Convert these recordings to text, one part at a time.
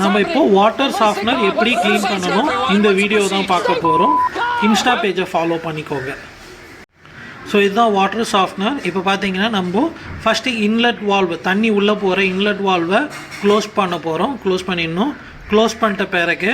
நம்ம இப்போ water softener எப்படி க்ளீன் பண்ணணும் இந்த வீடியோ தான் பார்க்க போகிறோம். இன்ஸ்டா பேஜை ஃபாலோ பண்ணிக்கோங்க. ஸோ இதுதான் வாட்டர் சாஃப்ட்னர். இப்போ பார்த்தீங்கன்னா நம்ம ஃபஸ்ட்டு இன்லெட் வால்வு, தண்ணி உள்ளே போகிற இன்லெட் வால்வை க்ளோஸ் பண்ண போகிறோம். க்ளோஸ் பண்ணிடணும். க்ளோஸ் பண்ணிட்ட பிறகு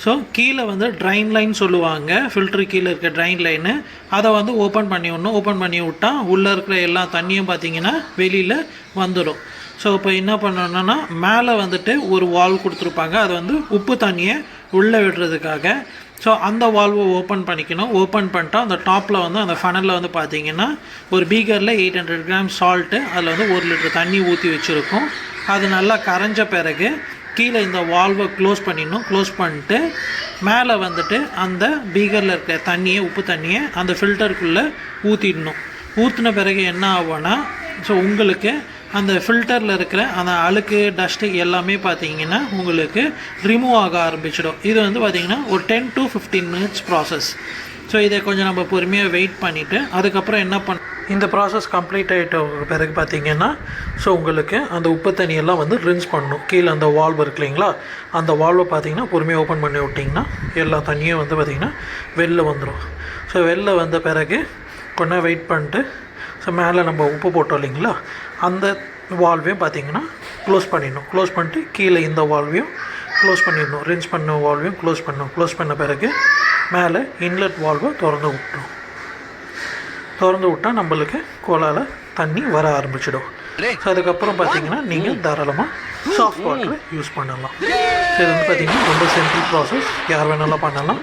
ஸோ கீழே வந்து ட்ரைன் லைன் சொல்லுவாங்க, ஃபில்ட்ரு கீழே இருக்க ட்ரைன் லைனு, அதை வந்து ஓப்பன் பண்ணி விடணும். ஓப்பன் பண்ணி விட்டால் உள்ளே இருக்கிற எல்லா தண்ணியும் பார்த்திங்கன்னா வெளியில் வந்துடும். ஸோ இப்போ என்ன பண்ணணுன்னா மேலே வந்துட்டு ஒரு வால்வ் கொடுத்துருப்பாங்க, அது வந்து உப்பு தண்ணியை உள்ளே விடுறதுக்காக. ஸோ அந்த வால்வை ஓப்பன் பண்ணிக்கணும். ஓப்பன் பண்ணிட்டா அந்த டாப்பில் வந்து அந்த ஃபனலில் வந்து பார்த்திங்கன்னா ஒரு பீக்கரில் 800 கிராம் சால்ட்டு, அதில் வந்து 1 லிட்டர் தண்ணி ஊற்றி வச்சுருக்கோம். அது நல்லா கரைஞ்ச பிறகு கீழே இந்த வால்வை க்ளோஸ் பண்ணிடணும். க்ளோஸ் பண்ணிட்டு மேலே வந்துட்டு அந்த பீக்கரில் இருக்கிற தண்ணியை, உப்பு தண்ணியை அந்த ஃபில்டருக்குள்ளே ஊற்றிடணும். ஊற்றின பிறகு என்ன ஆகும்னா ஸோ உங்களுக்கு அந்த ஃபில்டரில் இருக்கிற அந்த அழுக்கு, டஸ்ட்டு எல்லாமே பார்த்திங்கன்னா உங்களுக்கு ரிமூவ் ஆக ஆரம்பிச்சிடும். இது வந்து பார்த்திங்கன்னா ஒரு 10 to 15 மினிட்ஸ் ப்ராசஸ். ஸோ இதை கொஞ்சம் நம்ம பொறுமையாக வெயிட் பண்ணிவிட்டு அதுக்கப்புறம் என்ன இந்த ப்ராசஸ் கம்ப்ளீட் ஆகிட்ட பிறகு பார்த்திங்கன்னா ஸோ உங்களுக்கு அந்த உப்பு தண்ணியெல்லாம் வந்து ரின்ஸ் பண்ணணும். கீழே அந்த வால்வு இருக்கு இல்லைங்களா, அந்த வால்வை பார்த்திங்கன்னா பொறுமையாக ஓப்பன் பண்ணி விட்டிங்கன்னா எல்லா தண்ணியும் வந்து பார்த்திங்கன்னா வெளில வந்துடும். ஸோ வெளில வந்த பிறகு கொஞ்சம் வெயிட் பண்ணிட்டு ஸோ மேலே நம்ம உப்பு போட்டோம் இல்லைங்களா, அந்த வால்வையும் பார்த்திங்கன்னா க்ளோஸ் பண்ணிடணும். க்ளோஸ் பண்ணிட்டு கீழே இந்த வால்வையும் க்ளோஸ் பண்ணிடணும். ரின்ஸ் பண்ண வால்வையும் க்ளோஸ் பண்ணணும். க்ளோஸ் பண்ண பிறகு மேலே இன்லெட் வால்வை திறந்து விட்டணும். திறந்து விட்டால் நம்மளுக்கு கோலால் தண்ணி வர ஆரம்பிச்சிடும். ஸோ அதுக்கப்புறம் பார்த்திங்கன்னா நீங்கள் தாராளமாக சாஃப்ட் வாட்டரை யூஸ் பண்ணலாம். ஸோ இது வந்து பார்த்திங்கன்னா ரொம்ப சிம்பிள் ப்ராசஸ், யார் வேணாலும் பண்ணலாம்.